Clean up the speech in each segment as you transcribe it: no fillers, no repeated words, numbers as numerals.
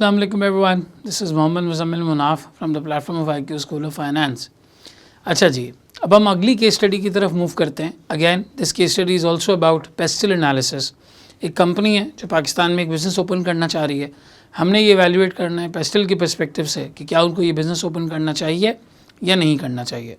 Assalamu alaikum everyone. This is Mohammad Muzammil Munaf from the platform of IQ School of Finance. अच्छा जी, अब हम अगली case study की तरफ मूव करते हैं. Again this case study is also about pastel analysis. एक company है जो पाकिस्तान में एक बिज़नेस ओपन करना चाह रही है. हमने ये एवेल्युएट करना है पेस्टल के पर्सपेक्टिव से कि क्या उनको ये बिज़नेस ओपन करना चाहिए या नहीं करना चाहिए.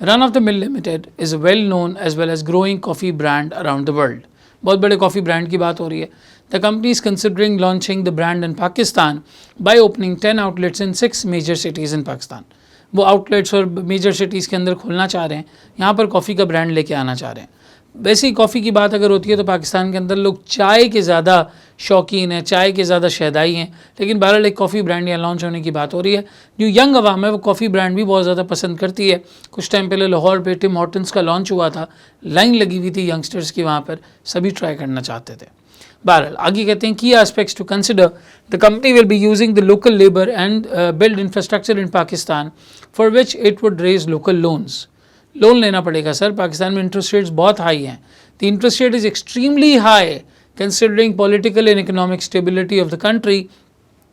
Run of the mill limited is well known as well as growing coffee brand around the world. बहुत बड़े कॉफ़ी ब्रांड की बात हो रही है. The company is considering launching the brand in Pakistan by opening 10 outlets in 6 major cities in Pakistan. वो outlets और major cities के अंदर खोलना चाह रहे हैं. यहाँ पर कॉफ़ी का ब्रांड लेके आना चाह रहे हैं. वैसे ही कॉफ़ी की बात अगर होती है तो पाकिस्तान के अंदर लोग चाय के ज़्यादा शौकीन हैं, चाय के ज़्यादा शहदाई हैं. लेकिन बहरहाल एक कॉफ़ी ब्रांड यहाँ लॉन्च होने की बात हो रही है. जो यंग अवाम है वो कॉफ़ी ब्रांड भी बहुत ज़्यादा पसंद करती है. कुछ टाइम पहले लाहौर पे टिम हॉर्टन्स का लॉन्च हुआ था. लाइन लगी हुई थी यंगस्टर्स की वहाँ पर, सभी ट्राई करना चाहते थे. बहरहाल आगे कहते हैं की aspects to consider. The company will be using the local labour and build infrastructure in Pakistan for which it would raise local loans. Loan लेना पड़ेगा सर. पाकिस्तान में इंटरेस्ट रेट्स बहुत हाई हैं. The interest rate is extremely high considering political and economic stability of the country.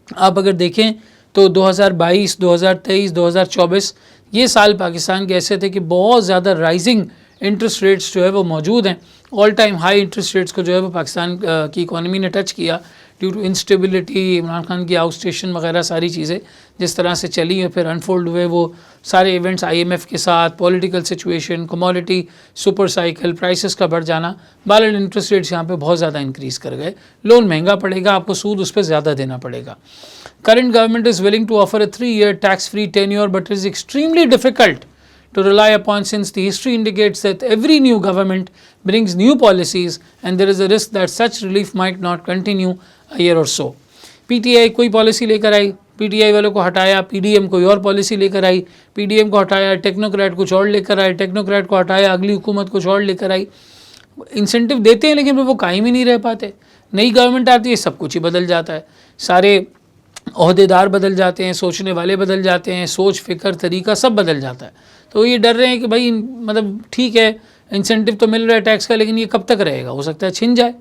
आप अगर देखें तो 2022, 2023, 2024 ये साल पाकिस्तान के ऐसे थे कि बहुत ज़्यादा राइजिंग इंटरेस्ट रेट्स जो है वो मौजूद हैं. All time high interest rates को जो है वो पाकिस्तान की इकॉनमी ने टच किया due to instability. Imran Khan की आउट स्टेशन वगैरह सारी चीज़ें जिस तरह से चली हैं, फिर अनफोल्ड हुए वो सारे इवेंट्स IMF के साथ, political situation, commodity super cycle, prices का बढ़ जाना. बालन इंटरेस्ट रेट्स यहाँ पे बहुत ज़्यादा इंक्रीज़ कर गए. लोन महंगा पड़ेगा, आपको सूद उस पर ज़्यादा देना पड़ेगा. Current government is willing to offer a 3-year tax-free tenure, but it is extremely difficult to rely upon since the history indicates that every new government brings new policies and there is a risk that such relief might not continue a year or so. PTI कोई policy लेकर आई, PTI वालों को हटाया, PDM कोई और policy लेकर आई, PDM को हटाया, टेक्नोक्रेट कुछ और लेकर आए, टेक्नोक्रेट को हटाया, अगली हुकूमत कुछ और लेकर आई. इंसेंटिव देते हैं लेकिन वो कायम ही नहीं रह पाते. नई गवर्नमेंट आती है, सब कुछ ही बदल जाता है. सारे ओहदेदार बदल जाते हैं, सोचने वाले बदल जाते हैं, सोच फिक्र तरीका सब बदल जाता है. तो ये डर रहे हैं कि भाई मतलब ठीक है इंसेंटिव तो मिल रहा है टैक्स का, लेकिन ये कब तक रहेगा, हो सकता है छिन जाए.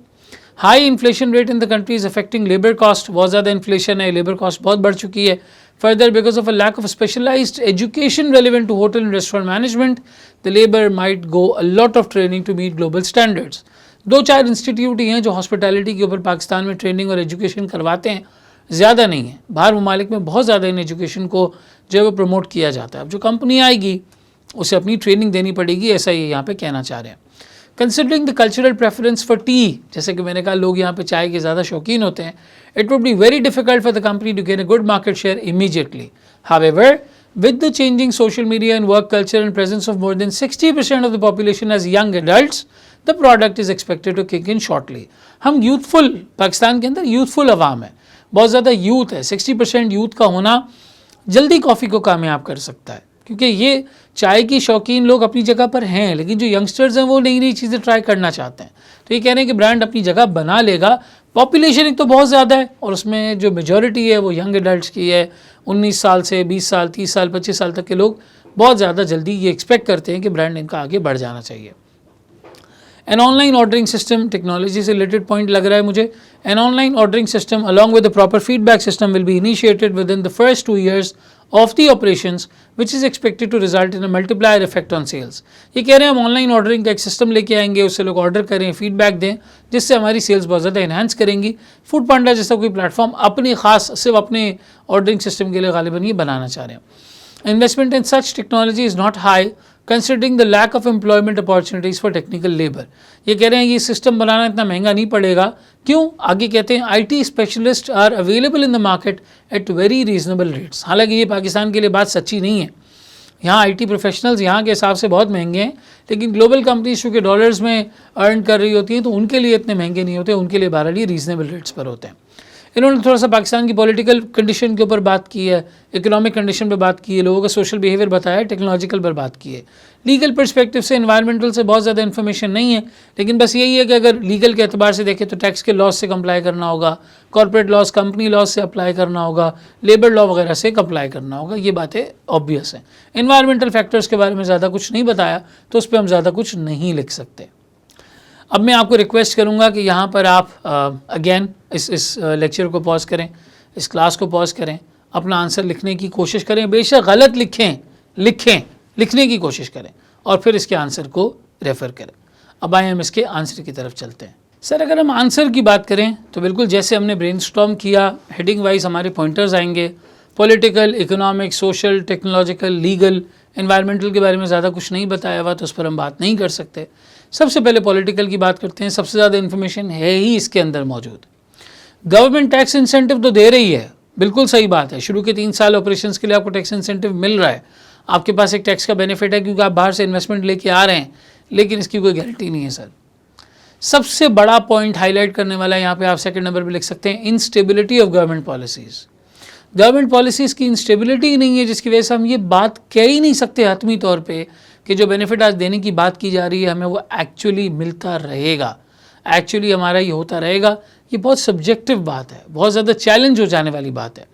High inflation rate in the country is affecting labour cost. बहुत ज़्यादा इन्फ्लेशन है, लेबर कॉस्ट बहुत बढ़ चुकी है. Further because of a lack of specialised education relevant to hotel and restaurant management the labour might go a lot of training to meet global standards. 2-4 institute ही हैं जो हॉस्पिटैलिटी के ऊपर पाकिस्तान में ट्रेनिंग और एजुकेशन करवाते हैं, ज़्यादा नहीं है. बाहर ममालिक में बहुत ज़्यादा इन एजुकेशन को जो है वो प्रमोट किया जाता है. अब जो कंपनी आएगी उसे अपनी ट्रेनिंग देनी पड़ेगी, ऐसा ये यहाँ पे कहना चाह रहे हैं. Considering the cultural preference for T, जैसे कि मैंने कहा लोग यहाँ पे चाय के ज़्यादा शौकीन होते हैं. It would be very difficult for the company to gain a good market share immediately. However with the changing social media and work culture and presence of more than 60% of the population as young adults, the product is expected to kick in shortly. हम youthful, Pakistan के अंदर youthful अवाम है, बहुत ज़्यादा youth है. 60% youth का होना जल्दी कॉफ़ी को कामयाब कर सकता है, क्योंकि ये चाय की शौकीन लोग अपनी जगह पर हैं, लेकिन जो यंगस्टर्स हैं वो नई नई चीज़ें ट्राई करना चाहते हैं. तो ये कह रहे हैं कि ब्रांड अपनी जगह बना लेगा. पॉपुलेशन एक तो बहुत ज़्यादा है और उसमें जो मेजॉरिटी है वो यंग एडल्ट्स की है. 19 साल से 20 साल, 30 साल, 25 साल तक के लोग बहुत ज़्यादा जल्दी ये एक्सपेक्ट करते हैं कि ब्रांड इनका आगे बढ़ जाना चाहिए. An online ordering system, technology से रिलेटेड पॉइंट लग रहा है मुझे. An online ordering system along with the proper feedback system will be initiated with in the first 2 years of the operations which is expected to result in a multiplier effect on sales. ये कह रहे हैं हम online ordering का एक system लेके आएंगे, उससे लोग ऑर्डर करें, फीडबैक दें, जिससे हमारी सेल्स बहुत ज़्यादा इन्हांस करेंगी. फूड पांडा जैसा कोई प्लेटफॉर्म अपने खास सिर्फ अपने ऑर्डरिंग सिस्टम के लिए गालिबन ये बनाना चाह रहे हैं. Investment in such technology is not high considering the lack of employment opportunities for technical labour. ये कह रहे हैं ये सिस्टम बनाना इतना महंगा नहीं पड़ेगा. क्यों? आगे कहते हैं IT specialist are available in the market at very reasonable rates. हालांकि ये पाकिस्तान के लिए बात सच्ची नहीं है. यहाँ IT प्रोफेशनल्स यहाँ के हिसाब से बहुत महंगे हैं, लेकिन ग्लोबल कंपनीज चूँकि डॉलर्स में अर्न कर रही होती हैं तो उनके लिए इतने महंगे नहीं होते, उनके लिए बहरहाल ये रीजनेबल रेट्स पर होते हैं. इन्होंने थोड़ा सा पाकिस्तान की पॉलिटिकल कंडीशन के ऊपर बात की है, इकोनॉमिक कंडीशन पे बात की है, लोगों का सोशल बिहेवियर बताया, टेक्नोलॉजिकल पर बात की है. लीगल पर्सपेक्टिव से, एनवायरमेंटल से बहुत ज़्यादा इन्फॉर्मेशन नहीं है, लेकिन बस यही है कि अगर लीगल के एतबार से देखें तो टैक्स के लॉज से कंप्लाई करना होगा, कॉर्पोरेट लॉज, कंपनी लॉज से अप्लाई करना होगा, लेबर लॉ वगैरह से कंप्लाई करना होगा. ये बातें ऑब्वियस हैं. एनवायरमेंटल फैक्टर्स के बारे में ज़्यादा कुछ नहीं बताया तो उस पर हम ज़्यादा कुछ नहीं लिख सकते. अब मैं आपको रिक्वेस्ट करूंगा कि यहाँ पर आप अगेन इस लेक्चर को पॉज करें, इस क्लास को पॉज करें, अपना आंसर लिखने की कोशिश करें, बेशक गलत लिखने की कोशिश करें और फिर इसके आंसर को रेफ़र करें। अब आए हम इसके आंसर की तरफ चलते हैं। सर अगर हम आंसर की बात करें तो बिल्कुल जैसे हमने ब्रेनस्टॉर्म किया, हेडिंग वाइज हमारे पॉइंटर्स आएंगे। Political, economic, social, technological, legal, environmental के बारे में ज़्यादा कुछ नहीं बताया हुआ तो उस पर हम बात नहीं कर सकते। सबसे पहले पॉलिटिकल की बात करते हैं। सबसे ज़्यादा इन्फॉर्मेशन है ही इसके अंदर मौजूद। गवर्नमेंट टैक्स इंसेंटिव तो दे रही है, बिल्कुल सही बात है। शुरू के 3 साल ऑपरेशंस के लिए आपको टैक्स इंसेंटिव मिल रहा है, आपके पास एक टैक्स का बेनिफिट है क्योंकि आप बाहर से इन्वेस्टमेंट लेके आ रहे हैं, लेकिन इसकी कोई गारंटी नहीं है सर। सबसे बड़ा पॉइंट हाईलाइट करने वाला है यहाँ पे, आप सेकंड नंबर पे लिख सकते हैं, instability of government policies. Government policies की इंस्टेबिलिटी नहीं है, जिसकी वजह से हम ये बात कह ही नहीं सकते हतमी तौर पे कि जो बेनिफिट आज देने की बात की जा रही है हमें वो एक्चुअली मिलता रहेगा, एक्चुअली हमारा ये होता रहेगा। ये बहुत सब्जेक्टिव बात है, बहुत ज़्यादा चैलेंज हो जाने वाली बात है।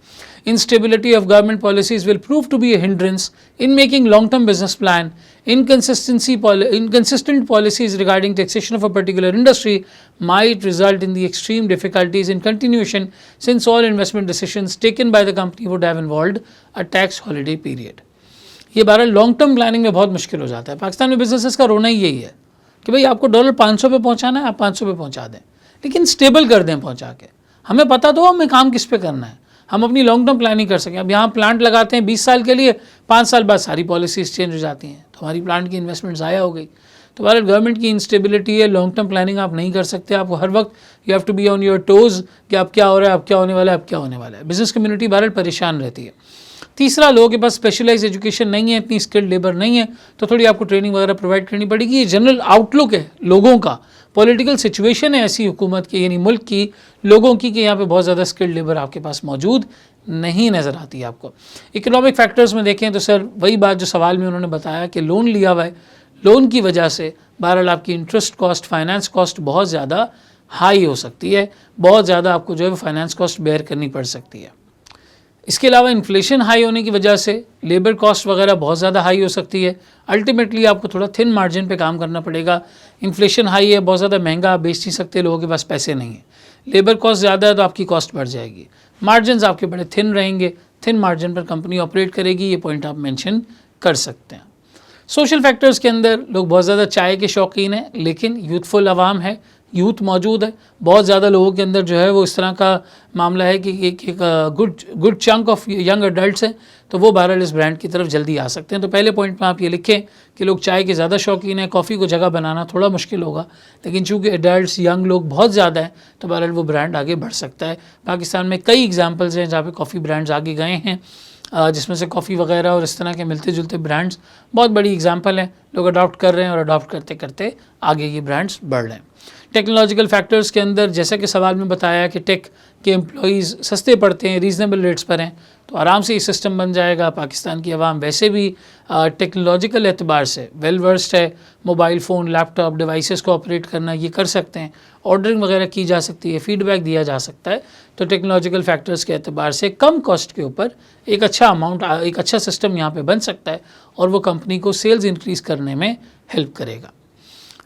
Instability of government policies will prove to be a hindrance in making long-term business plan. Inconsistent policies regarding taxation of a particular industry might result in the extreme difficulties in continuation, since all investment decisions taken by the company would have involved a tax holiday period. ये बहरहाल long term planning में बहुत मुश्किल हो जाता है। पाकिस्तान में businesses का रोना ही यही है कि भाई आपको डॉलर 500 पे पहुँचाना है, आप 500 पे पहुँचा दें, लेकिन स्टेबल कर दें पहुँचा के। हमें पता तो हमें काम किस पे करना है, हम अपनी लॉन्ग टर्म प्लानिंग कर सकें। अब यहाँ प्लांट लगाते हैं 20 साल के लिए, 5 साल बाद सारी पॉलिसीज चेंज हो जाती हैं, तो हमारी प्लांट की इन्वेस्टमेंट ज़ाया हो गई। तो भारत गवर्नमेंट की इंस्टेबिलिटी है, लॉन्ग टर्म प्लानिंग आप नहीं कर सकते। आपको हर वक्त you have to be on your toes कि अब क्या हो रहा है, अब क्या होने वाला है, अब क्या होने वाला है। बिजनेस कम्युनिटी भारत परेशान रहती है। तीसरा, लोगों के पास स्पेशलाइज एजुकेशन नहीं है, इतनी स्किल्ड लेबर नहीं है, तो थोड़ी आपको ट्रेनिंग वगैरह प्रोवाइड करनी पड़ेगी। ये जनरल आउटलुक है लोगों का, पॉलिटिकल सिचुएशन है ऐसी हुकूमत की, यानी मुल्क की, लोगों की, कि यहाँ पे बहुत ज़्यादा स्किल्ड लेबर आपके पास मौजूद नहीं नज़र आती है आपको। इकोनॉमिक फैक्टर्स में देखें तो सर वही बात जो सवाल में उन्होंने बताया कि लोन लिया हुआ है, लोन की वजह से बहरहाल आपकी इंटरेस्ट कॉस्ट, फाइनेंस कॉस्ट बहुत ज़्यादा हाई हो सकती है, बहुत ज़्यादा आपको जो है फाइनेंस कॉस्ट बेयर करनी पड़ सकती है। इसके अलावा इन्फ्लेशन हाई होने की वजह से लेबर कॉस्ट वगैरह बहुत ज़्यादा हाई हो सकती है। अल्टीमेटली आपको थोड़ा थिन मार्जिन पे काम करना पड़ेगा। इन्फ्लेशन हाई है, बहुत ज़्यादा महंगा आप बेच नहीं सकते, लोगों के पास पैसे नहीं है। लेबर कॉस्ट ज़्यादा है तो आपकी कॉस्ट बढ़ जाएगी। मार्जिन आपके बड़े थिन रहेंगे, थिन मार्जिन पर कंपनी ऑपरेट करेगी, ये पॉइंट आप मेंशन कर सकते हैं। सोशल फैक्टर्स के अंदर लोग बहुत ज़्यादा चाय के शौकीन हैं, लेकिन यूथफुल आवाम है, यूथ मौजूद है, बहुत ज़्यादा लोगों के अंदर जो है वो इस तरह का मामला है कि एक good chunk of young adults हैं, तो वो बहरहाल इस ब्रांड की तरफ जल्दी आ सकते हैं। तो पहले पॉइंट में आप ये लिखें कि लोग चाय के ज़्यादा शौकीन हैं, कॉफ़ी को जगह बनाना थोड़ा मुश्किल होगा, लेकिन चूँकि एडल्ट्स यंग लोग बहुत ज़्यादा हैं तो बहरहाल वो ब्रांड आगे बढ़ सकता है। पाकिस्तान में कई एग्जाम्पल्स हैं जहाँ पे कॉफ़ी ब्रांड्स आगे गए हैं, जिसमें से कॉफ़ी वगैरह और इस तरह के मिलते जुलते ब्रांड्स बहुत बड़ी एग्जाम्पल हैं। लोग अडॉप्ट कर रहे हैं और अडॉप्ट करते करते आगे ये ब्रांड्स बढ़ रहे हैं। टेक्नोलॉजिकल फैक्टर्स के अंदर जैसा कि सवाल में बताया कि टेक के एम्प्लॉइज़ सस्ते पड़ते हैं, रीज़नेबल रेट्स पर हैं, तो आराम से ये सिस्टम बन जाएगा। पाकिस्तान की आवाम वैसे भी टेक्नोलॉजिकल एतबार से वेल वर्स्ड है, मोबाइल फ़ोन, लैपटॉप, डिवाइसेस को ऑपरेट करना ये कर सकते हैं, ऑर्डरिंग वगैरह की जा सकती है, फीडबैक दिया जा सकता है। तो टेक्नोलॉजिकल फैक्टर्स के एतबार से कम कॉस्ट के ऊपर एक अच्छा अमाउंट, एक अच्छा सिस्टम यहाँ पे बन सकता है और वो कंपनी को सेल्स इंक्रीज़ करने में हेल्प करेगा।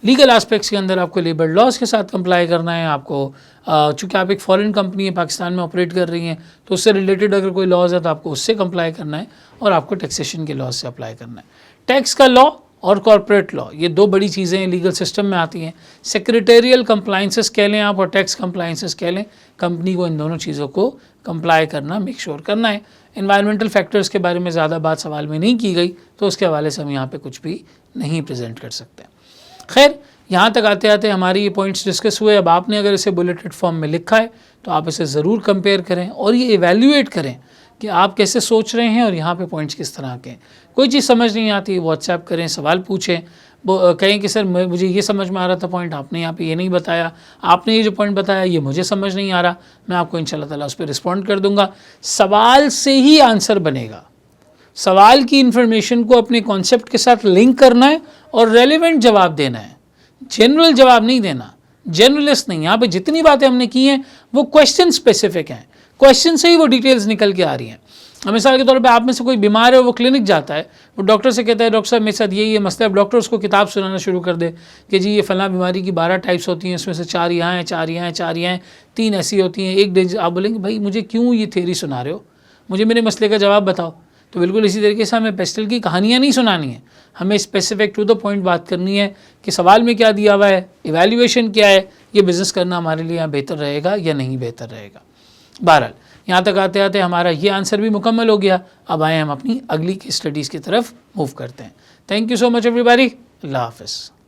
लीगल एस्पेक्ट्स के अंदर आपको लेबर लॉज के साथ कंप्लाई करना है। आपको चूँकि आप एक फॉरेन कंपनी है, पाकिस्तान में ऑपरेट कर रही हैं, तो उससे रिलेटेड अगर कोई लॉज है तो आपको उससे कंप्लाई करना है और आपको टैक्सेशन के लॉज से अप्लाई करना है। टैक्स का लॉ और कॉर्पोरेट लॉ, ये दो बड़ी चीज़ें लीगल सिस्टम में आती हैं। सेक्रेटेरियल कंप्लाइंसेस कह लें आप और टैक्स कंप्लाइंसेस कह लें, कंपनी को इन दोनों चीज़ों को कंप्लाई करना, मेक श्योर करना है। एनवायरमेंटल फैक्टर्स के बारे में ज़्यादा बात सवाल में नहीं की गई, तो उसके हवाले से हम यहाँ पे कुछ भी नहीं प्रेजेंट कर सकते। खैर, यहाँ तक आते आते हमारी ये पॉइंट्स डिस्कस हुए। अब आपने अगर इसे बुलेटेड फॉर्म में लिखा है तो आप इसे ज़रूर कंपेयर करें और ये इवैल्यूएट करें कि आप कैसे सोच रहे हैं और यहाँ पे पॉइंट्स किस तरह के हैं। कोई चीज़ समझ नहीं आती, व्हाट्सएप करें, सवाल पूछें, कहें कि सर मुझे ये समझ में आ रहा था पॉइंट, आपने यहाँ पे ये नहीं बताया, आपने ये जो पॉइंट बताया ये मुझे समझ नहीं आ रहा, मैं आपको इंशाल्लाह ताला उस पर रिस्पॉन्ड कर दूँगा। सवाल से ही आंसर बनेगा, सवाल की इन्फॉर्मेशन को अपने कॉन्सेप्ट के साथ लिंक करना है और रेलिवेंट जवाब देना है, जनरल जवाब नहीं देना, जनरलिस्ट नहीं। यहाँ पे जितनी बातें हमने की हैं वो क्वेश्चन स्पेसिफिक हैं, क्वेश्चन से ही वो डिटेल्स निकल के आ रही हैं। मिसाल के तौर पे आप में से कोई बीमार है, वो क्लिनिक जाता है, वो डॉक्टर से कहता है डॉक्टर साहब मेरे साथ ये मसला है, डॉक्टर उसको किताब सुनाना शुरू कर दे कि जी ये फलां बीमारी की 12 टाइप्स होती हैं, इसमें से 4 यहाँ हैं, 4 यहाँ हैं, 4 यहाँ हैं, 3 ऐसी होती हैं, एक डेंजर। आप बोलेंगे भाई मुझे क्यों ये थ्योरी सुना रहे हो, मुझे मेरे मसले का जवाब बताओ। तो बिल्कुल इसी तरीके से हमें पेस्टल की कहानियाँ नहीं सुनानी है, हमें स्पेसिफिक टू द पॉइंट बात करनी है कि सवाल में क्या दिया हुआ है, इवैल्यूएशन क्या है, ये बिज़नेस करना हमारे लिए यहाँ बेहतर रहेगा या नहीं बेहतर रहेगा। बहरहाल यहाँ तक आते आते हमारा ये आंसर भी मुकम्मल हो गया। अब आए हम अपनी अगली केस स्टडीज़ की तरफ मूव करते हैं। Thank you so much everybody. अल्लाह हाफ़िज़।